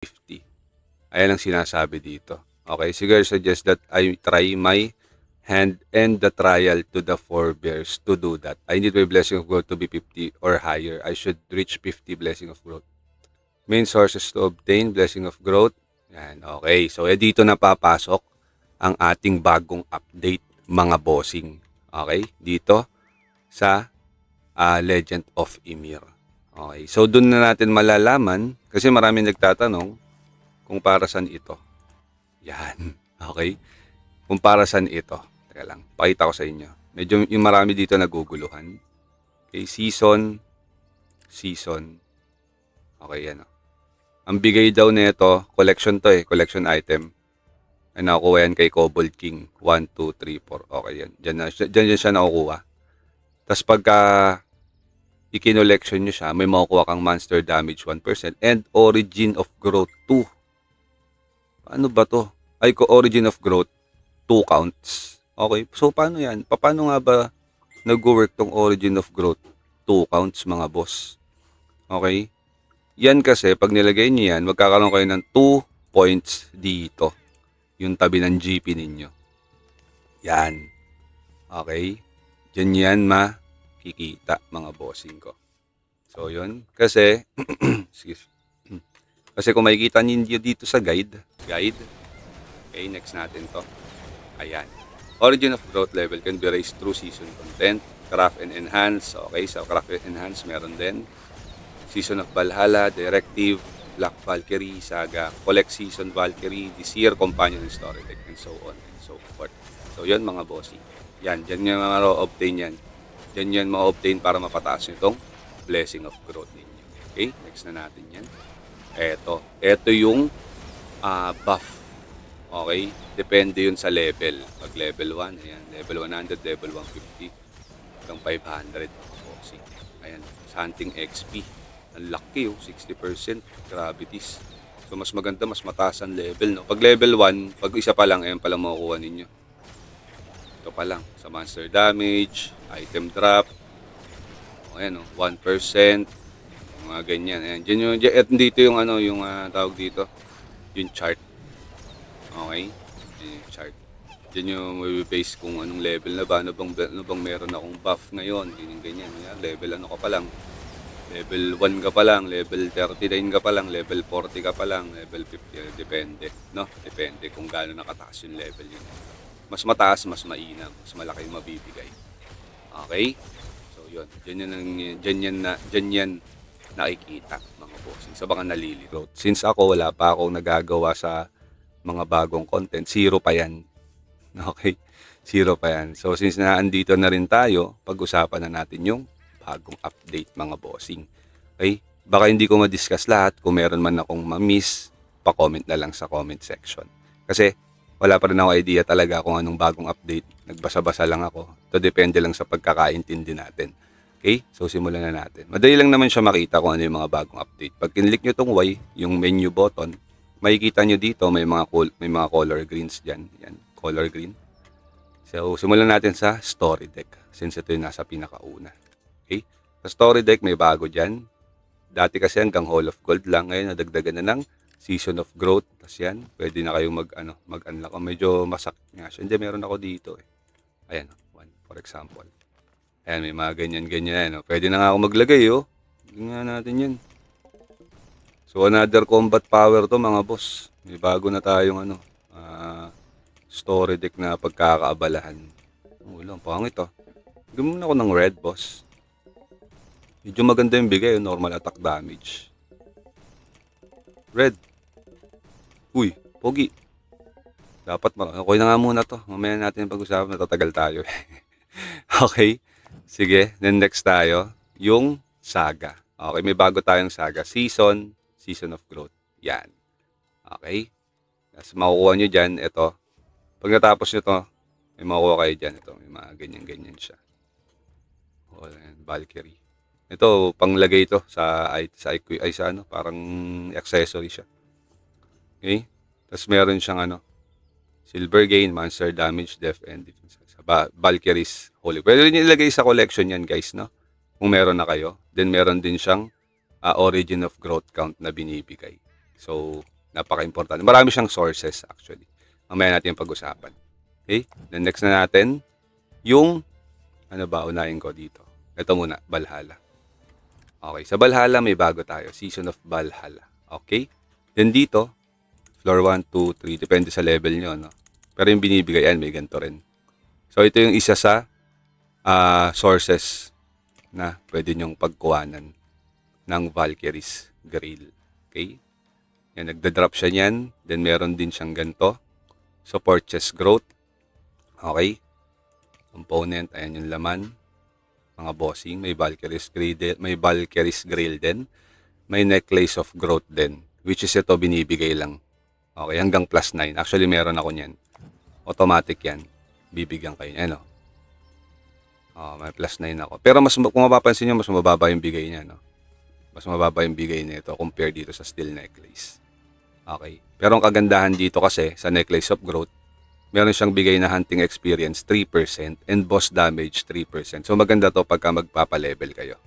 50. Ayan ang sinasabi dito. Okay, siguro suggest that I try my hand and the trial to the forebears to do that. I need my blessing of growth to be 50 or higher. I should reach 50 blessing of growth. Main sources to obtain blessing of growth. Yan, okay. So, dito na papasok ang ating bagong update, mga bossing. Okay, dito sa Legend of Ymir. Okay, so doon na natin malalaman, kasi maraming nagtatanong kung para saan ito. Yan, okay. Kung para saan ito. Teka lang, pakita ko sa inyo. Medyo yung marami dito naguguluhan. Okay, season. Okay, yan. Ang bigay daw nito, collection to collection item. Ay nakukuha yan kay Kobold King. 1, 2, 3, 4. Okay yan. Diyan siya nakukuha. Tapos pagka i-collection nyo siya, may makukuha kang monster damage 1% and origin of growth 2. Ano ba to? Ay, origin of growth 2 counts. Okay, so paano yan? Paano nga ba nag-work tong origin of growth 2 counts, mga boss? Okay? Yan kasi, pag nilagay nyo yan, magkakaroon kayo ng 2 points dito. Yung tabi ng GP ninyo. Yan. Okay? Diyan yan makikita, mga bossing ko. So, yun. Kasi, kasi kung makikita ninyo dito sa guide. Okay, next natin to. Ayan. Origin of growth level can be raised through season content. Craft and enhance. Okay, so craft and enhance meron din. Season of Valhalla, Directive, Black Valkyrie, Saga, Collect Season Valkyrie, Desir, Companion and Story Deck, and so on and so forth. So, yun mga bossing. Yan, dyan yung mga obtain yan. Dyan yan ma-obtain para mapataas nyo itong blessing of growth ninyo. Okay, next na natin yan. Ito yung buff. Okay, depende yun sa level. Pag level 1, ayan, level 100, level 150, hanggang 500 mga bossing. Ayan, sa hunting XP. Ang laki 60% gravities. So mas maganda, mas mataas ang level, no? Pag level 1, pag isa pa lang, ayan pa lang makukuha ninyo. Ito pa lang, sa monster damage, item drop. Ayan, no? 1%, mga ganyan. Ayan, dito yung yung tawag dito, yung chart. Okay? Ayan yung chart. Diyan yung base kung anong level na ba, ano bang meron akong buff ngayon, ganyan. Ayan, level ano ka pa lang. Level 1 ka pa lang, level 39 ka pa lang, level 40 ka pa lang, level 50, depende, no? Depende kung gaano nakataas yung level yun. Mas mataas, mas mainam, mas malaki yung mabibigay. Okay? So, yun. Diyan yan nakikita, mga bossing. Sa mga nalilito. Since ako, wala pa akong nagagawa sa mga bagong content, 0 pa yan. Okay? 0 pa yan. So, since naandito na rin tayo, pag-usapan na natin yung bagong update, mga bossing. Okay? Baka hindi ko ma-discuss lahat. Kung meron man akong ma-miss, pa-comment na lang sa comment section. Kasi wala pa rin ako idea talaga kung anong bagong update. Nagbasa-basa lang ako. Ito depende lang sa pagkakaintindi natin. Okay? So simulan na natin. Madali lang naman siya makita kung ano yung mga bagong update. Pag kinlik nyo itong Y, yung menu button, makikita nyo dito may mga color greens dyan. Yan, color green. So simulan natin sa story deck since ito yung nasa pinakauna. Okay? Sa story deck may bago dyan. Dati kasi hanggang Hall of Gold lang. Ngayon nadagdagan na ng Season of Growth. Tapos yan, pwede na kayong mag-unlock. Medyo masakit nga siya. Hindi, meron ako dito Ayan, one, for example. Ayan, may mga ganyan-ganyan. Pwede na nga ako maglagay Tingnan natin yan. So another combat power to, mga boss. May bago na tayong story deck na pagkakaabalahan. Walang pangit Gawin ako ng red, boss. Medyo maganda yung bigay, normal attack damage. Red. Uy, pogi. Dapat okay na nga muna to. Mamaya natin pag-usapan, natatagal tayo. Okay. Sige, then next tayo, yung Saga. Okay, may bago tayong Saga. Season of Growth. Yan. Okay. Tapos makukuha nyo dyan, ito. Pag natapos nyo to, may makukuha kayo dyan. Ito, may mga ganyan-ganyan siya. Valkyrie. Ito, panglagay ito sa parang accessory siya. Okay? Tapos meron siyang silver gain, monster damage, death, and defense. Sa Valkyrie's Holy. Pwede rin ilagay sa collection yan, guys, no? Kung meron na kayo. Then meron din siyang origin of growth count na binibigay. So, napaka-importante. Marami siyang sources actually. Mamaya natin yung pag-usapan. Okay? Then next na natin, yung, ano ba, unahin ko dito. Ito muna, Valhalla. Okay, sa Valhalla may bago tayo. Season of Valhalla. Okay? Then dito, floor 1, 2, 3, depende sa level nyo, no? Pero yung binibigay yan, may ganito rin. So, ito yung isa sa sources na pwede nyong pagkuhanan ng Valkyrie's Grail. Okay? Yan, nagda-drop siya niyan. Then, meron din siyang ganito. Support chest growth. Okay? Component, ayan yung laman. Mga bossing, may Valkyrie's Grail din. May necklace of growth din, which is ito binibigay lang. Okay, hanggang +9. Actually, meron ako niyan. Automatic yan. Bibigyan kayo. Ano? May +9 ako. Pero kung mapapansin nyo, mas mababa yung bigay niya, no? Mas mababa yung bigay nito compare dito sa steel necklace. Okay. Pero ang kagandahan dito kasi sa necklace of growth, meron siyang bigay na hunting experience 3% and boss damage 3%. So maganda to pagka magpapa-level kayo.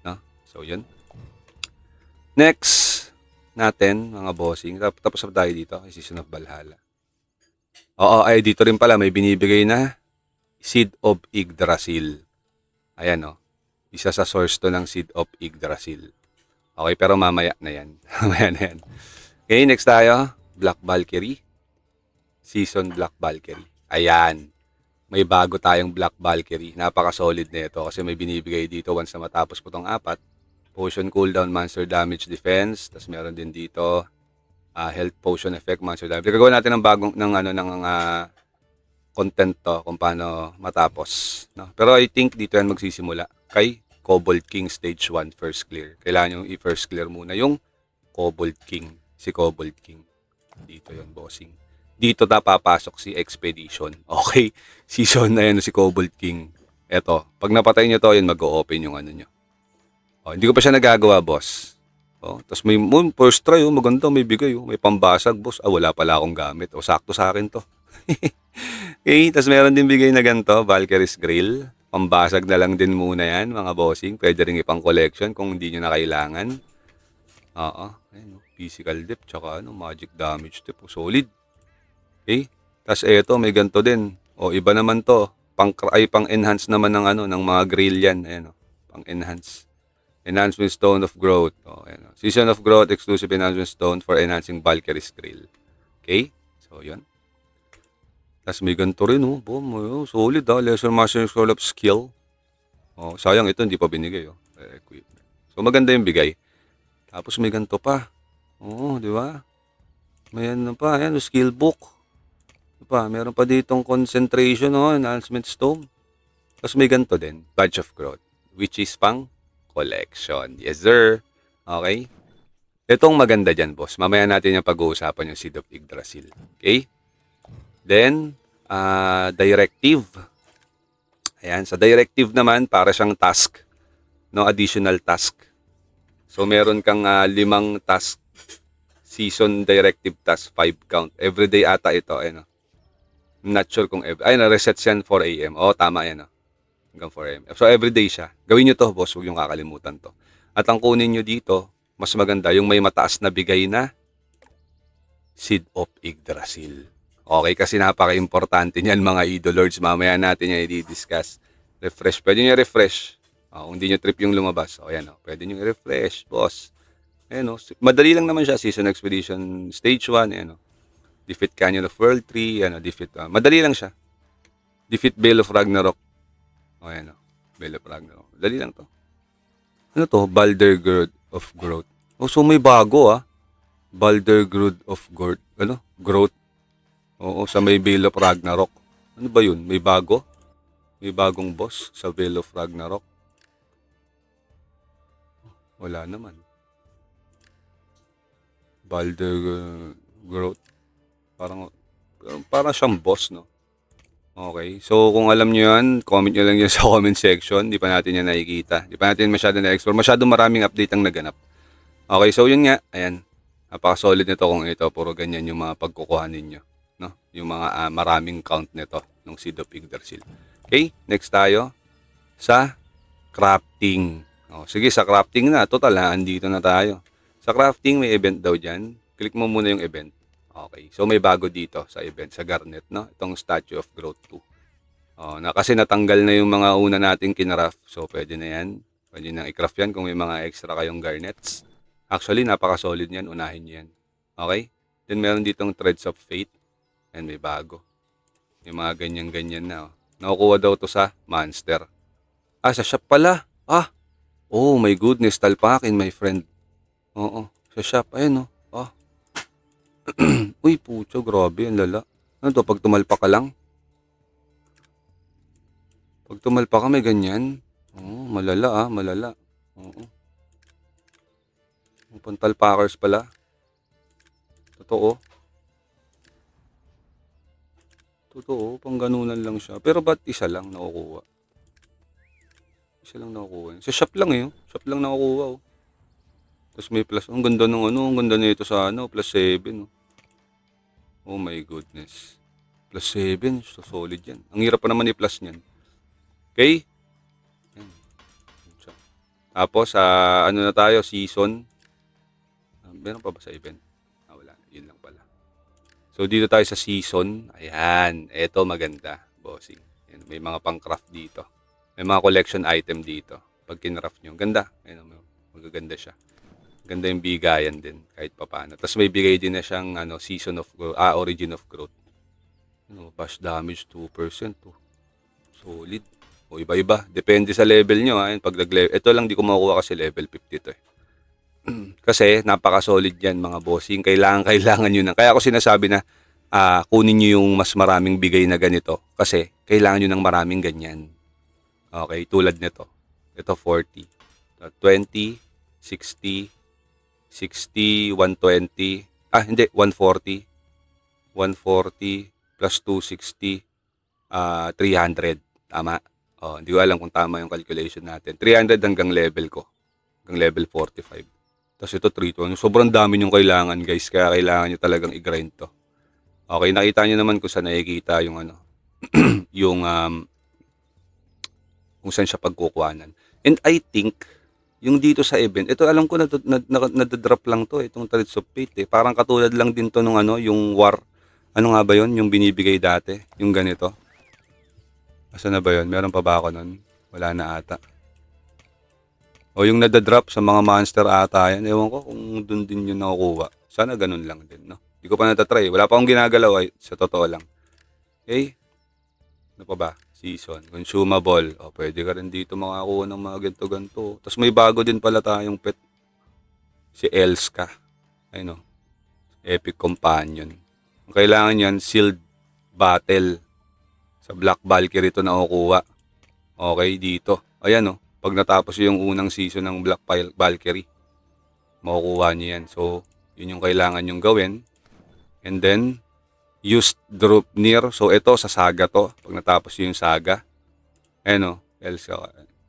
No? So yun. Next natin, mga bossing. Tapos na tayo dito, Season of Valhalla. Oo, ay dito rin pala may binibigay na Seed of Yggdrasil. Ayan o. Isa sa source to ng Seed of Yggdrasil. Okay, pero mamaya na yan. Mamaya na yan. Okay, next tayo. Black Valkyrie. Season Black Valkyrie. Ayan. May bago tayong Black Valkyrie. Napaka-solid na ito kasi may binibigay dito once na matapos po itong 4. Potion cooldown, monster damage defense. Tapos meron din dito health potion effect, monster damage. Gagawin natin ng bagong content to kung paano matapos. No? Pero I think dito yan magsisimula kay Kobold King Stage 1 first clear. Kailangan yung i-first clear muna yung Kobold King. Si Kobold King. Dito yon bossing. Dito na papasok si Expedition. Okay? Season na yan si Kobold King. Eto, pag napatay nyo to, yun mag-o-open yung ano nyo. Hindi ko pa siya nagagawa, boss. Tapos may first try, maganda, may bigay, may pambasag, boss. Wala pala akong gamit. Sakto sa akin to. Okay, tapos meron din bigay na ganito, Valkyrie's Grail. Pambasag na lang din muna yan, mga bossing. Pwede rin ipang collection kung hindi nyo na kailangan. Ayun, physical depth, tsaka magic damage tip. Solid. Okay? Tapos eto, may ganito din. Iba naman to. Pang-enhance naman ng ng mga grail yan. Ayan, pang-enhance. Enhancement Stone of Growth. Ayan, Season of Growth, exclusive enhancement stone for enhancing Valkyrie's Grail. Okay? So, yun. Tapos may ganito rin, boom, solid, Lesser Master Scroll of Skill. Sayang ito, hindi pa binigay, equipment. So, maganda yung bigay. Tapos may ganito pa. Di ba? May ano pa, ayan, skill book. Meron pa ditong concentration, enhancement stone. Tapos may ganito din, badge of growth, which is pang collection. Yes, sir. Okay? Itong maganda dyan, boss. Mamaya natin yung pag-uusapan yung Seed of Yggdrasil. Okay? Then, directive. Ayan, sa directive naman, para siyang task. No, additional task. So, meron kang 5 task. Season directive task, 5 count. Everyday ata ito, ayan. Not sure kung na-reset yan 4 AM. Tama yan. Hanggang 4 AM. So, everyday siya. Gawin nyo to, boss. Huwag yung kakalimutan to. At ang kunin nyo dito, mas maganda, yung may mataas na bigay na Seed of Yggdrasil. Okay, kasi napaka-importante niyan, mga idolords. Mamaya natin yan i-discuss. Refresh. Pwede nyo refresh. Kung hindi nyo trip yung lumabas. Ayan, pwede nyo refresh, boss. Ayan, madali lang naman siya. Season Expedition Stage 1. Ayan, Defeat Canyon of World 3, defeat, madali lang siya. Defeat Veil of Ragnarok. Ayan, Veil of Ragnarok. Madali lang to. Ano to? Balder Gird of Growth. So may bago, Balder Gird of Growth. Growth. Sa may Veil of Ragnarok. Ano ba yun? May bago? May bagong boss sa Veil of Ragnarok. Wala naman. Balder Growth. Parang siyang boss, no? Okay. So, kung alam nyo yan, comment nyo lang yan sa comment section. Di pa natin yan nakikita. Di pa natin masyado na-explore. Masyadong maraming update ang naganap. Okay. So, yun nga. Ayan. Napaka-solid nito kung ito. Puro ganyan yung mga pagkukuha ninyo. No? Yung mga maraming count nito ng Seed of Yggdrasil. Okay. Next tayo sa crafting. Sige, sa crafting na. Total, andito na tayo. Sa crafting, may event daw dyan. Click mo muna yung event. Okay. So, may bago dito sa event, sa Garnet, no? Itong Statue of Growth 2. Kasi natanggal na yung mga una nating kinraft. So, pwede na yan. Pwede nang i-craft yan kung may mga extra kayong garnets. Actually, napaka-solid yan. Unahin nyo yan. Okay? Then, meron ditong Threads of Fate. And may bago. May mga ganyan-ganyan na. Nakukuha daw to sa Monster. Sa shop pala. Oh my goodness. Talpakin, my friend. Oo. Sa shop. Ayun, oh. Uy, pucho. Grabe. Ang lala. Ano to? Pag tumalpa ka lang? Pag tumalpa ka, may ganyan. Malala, malala. Oo. Pantalpakers pala. Totoo. Pang ganunan lang siya. Pero ba't isa lang nakukuha? Isa lang nakukuha. Sa shop lang Shop lang nakukuha, oh. Tapos may plus. Ang ganda ng ang ganda nito sa plus 7, oh. Oh my goodness. Plus 7, so solid yan. Ang hirap pa naman i-plus niyan. Okay? Yan. Tapos, ano na tayo? Season. Meron pa ba sa event? Wala. Yun lang pala. So, dito tayo sa season. Ayan. Ito maganda. Bossing. Ayan. May mga pang-craft dito. May mga collection item dito. Pag kinraft nyo. Ganda. Ayan. Magaganda siya. Ganda yung bigayan din. Kahit papano. Tapos may bigay din na siyang season of growth. Origin of growth. Bash damage 2%. Solid. O iba-iba. Depende sa level nyo. Pag ito lang di ko makukuha kasi level 50 to. Kasi napaka-solid yan mga bossing. Kailangan nyo na. Kaya ako sinasabi na kunin nyo yung mas maraming bigay na ganito. Kasi kailangan nyo ng maraming ganyan. Okay, tulad nito. Ito 40. 20, 60, 60, 120. Hindi. 140. 140 plus 260. 300. Tama? Hindi ko alam kung tama yung calculation natin. 300 hanggang level ko. Hanggang level 45. Tapos ito 320. Sobrang dami yung kailangan guys. Kaya kailangan nyo talagang i-grind to. Okay, nakita nyo naman kung saan nakikita yung yung kung saan siya pagkukuhanan. And I think, yung dito sa event, ito alam ko nadadrop lang to. Itong Threads of Fate. Parang katulad lang din to nung yung War. Ano nga ba yun? Yung binibigay dati. Yung ganito. Asa na ba yun? Meron pa ba ako nun? Wala na ata. O yung nadadrop sa mga monster ata yan. Ewan ko kung dun din yung nakukuha. Sana ganun lang din, no? Hindi ko pa natatry. Wala pa akong ginagalaw sa totoo lang. Okay? Ano pa ba? Season. Consumable. Pwede ka rin dito makakuha ng mga ganito-ganito. Tapos may bago din pala tayong pet. Si Elska. Ayun, no? Epic Companion. Ang kailangan yan, Sealed Battle. Sa Black Valkyrie ito nakukuha. Okay, dito. Ayan, no? Pag natapos yung unang season ng Black Valkyrie, makukuha niyo yan. So, yun yung kailangan yung gawin. And then, used drop near. So, ito, sa saga to. Pag natapos yung saga. Ayan, Elsa.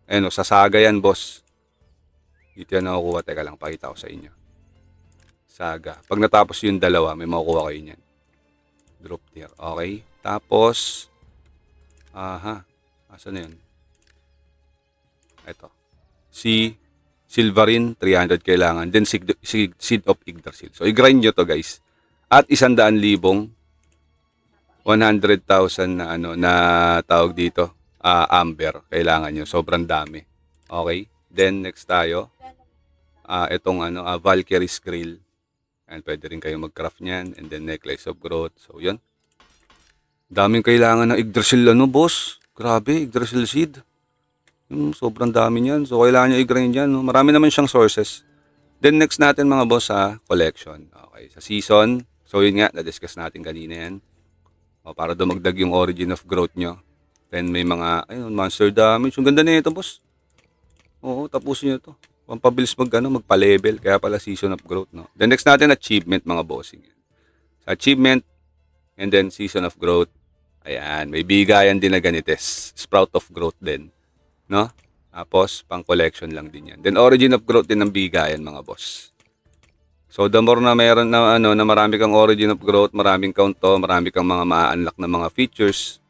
Ayan, sa saga yan, boss. Dito yan nakukuha. Teka lang, pakita ko sa inyo. Saga. Pag natapos yung dalawa, may makukuha kayo niyan. Drop near. Okay. Tapos, asa na yun? Ito. Si Silverine, 300 kailangan. Then, Seed of Yggdrasil. So, i-grind nyo to, guys. At 100,000, 100,000 na na tawag dito, amber. Kailangan nyo. Sobrang dami. Okay? Then, next tayo. Itong Valkyrie's Grill. And pwede rin kayo mag-craft niyan. And then, Necklace of Growth. So, yun. Daming kailangan ng Yggdrasil, boss. Grabe, Yggdrasil seed. Sobrang dami niyan. So, kailangan nyo i-grind yan. No? Marami naman siyang sources. Then, next natin mga boss collection. Okay, sa season. So, yun nga, na-discuss natin kanina yan. Para dumagdag yung origin of growth nyo. Then, may mga, monster damage. Yung ganda na ito, boss. Oo, tapusin nyo ito. Pampabilis magpa-level. Kaya pala season of growth, no? Then, next natin, achievement, mga bossing. Sa achievement, and then season of growth. Ayan, may bigayan din na ganites. Sprout of growth din. No? Tapos, pang collection lang din yan. Then, origin of growth din ng bigayan, mga boss. So, the more na meron na, na marami kang origin of growth, maraming count to, marami kang mga ma-unlock na mga features,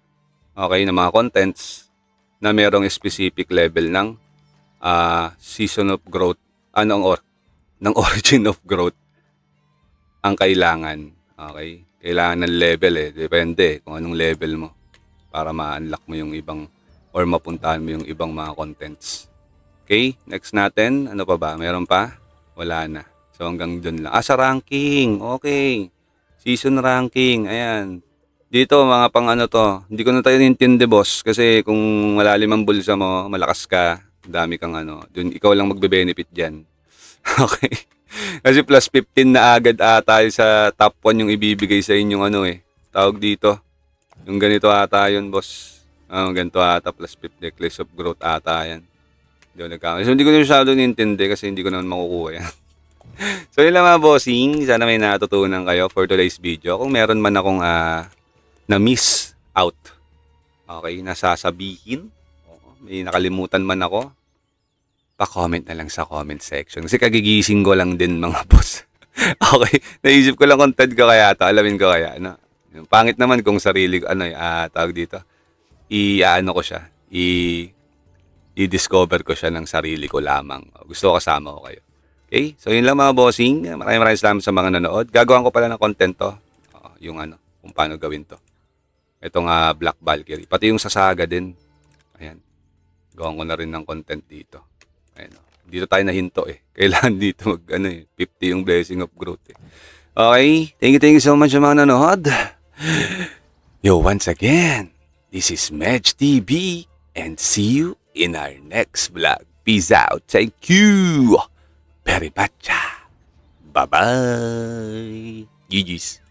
okay, na mga contents, na merong specific level ng season of growth, ng origin of growth ang kailangan. Okay? Kailangan ng level eh. Depende kung anong level mo para ma-unlock mo yung ibang or mapuntahan mo yung ibang mga contents. Okay? Next natin. Ano pa ba? Meron pa? Wala na. So hanggang dun lang. Sa ranking. Okay. Season ranking. Ayan. Dito mga pang ano to. Hindi ko na tayo nintindi boss. Kasi kung malalim ang bulsa mo, malakas ka, dami kang ano. Dun ikaw lang magbe-benefit dyan. Okay. Kasi plus 15 na agad ata sa top 1 yung ibibigay sa inyong ano eh. Tawag dito. Yung ganito ata yun, boss. Ganito ata plus 50 Eclipse of Growth ata yan. So, hindi ko na masyado nintindi kasi hindi ko naman makukuha yan. So, yun lang mga bossing. Sana may natutunan kayo for today's video. Kung meron man akong na-miss out. Okay, nasasabihin. May nakalimutan man ako. Pa-comment na lang sa comment section. Kasi kagigising ko lang din mga boss. Okay, naisip ko lang content ko kaya ito. Alamin ko kaya. Ano? Pangit naman kung sarili ko, tawag dito. I-ano ko siya. I-discover ko siya ng sarili ko lamang. Gusto ko kasama ko kayo. Okay, so yun lang mga bossing. Maraming salamat sa mga nanood. Gagawan ko pala ng content to. Yung kung paano gawin to. Itong Black Valkyrie. Pati yung sasaga din. Ayan. Gawan ko na rin ng content dito. Ayan, dito tayo nahinto eh. Kailangan dito 50 yung blessing of growth eh. Okay, thank you so much sa mga nanood. Yo, once again, this is Medj TV and see you in our next vlog. Peace out. Thank you very much. Bye-bye. GG's.